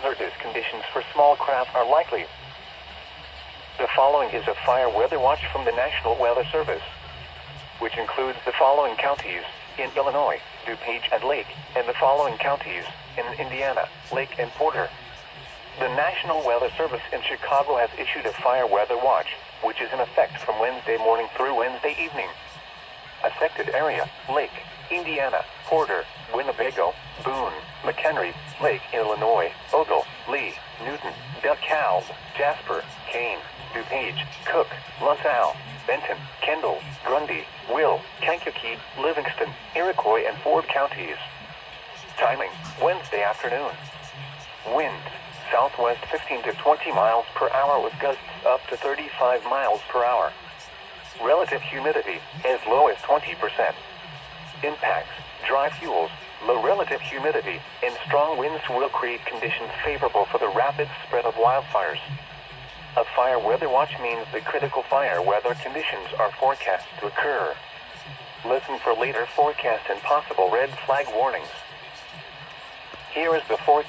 Hazardous conditions for small craft are likely. The following is a fire weather watch from the National Weather Service, which includes the following counties in Illinois, DuPage and Lake, and the following counties in Indiana, Lake and Porter. The National Weather Service in Chicago has issued a fire weather watch, which is in effect from Wednesday morning through Wednesday evening. Affected area: Lake, Indiana, Porter, Winnebago, Boone, McHenry, Lake, Illinois, Ogle, Lee, Newton, DeKalb, Jasper, Kane, DuPage, Cook, LaSalle, Benton, Kendall, Grundy, Will, Kankakee, Livingston, Iroquois, and Ford counties. Timing: Wednesday afternoon. Winds: southwest 15 to 20 miles per hour with gusts up to 35 miles per hour. Relative humidity as low as 20%. Impacts: dry fuels, low relative humidity, and strong winds will create conditions favorable for the rapid spread of wildfires. A fire weather watch means that critical fire weather conditions are forecast to occur. Listen for later forecast and possible red flag warnings. Here is the forecast.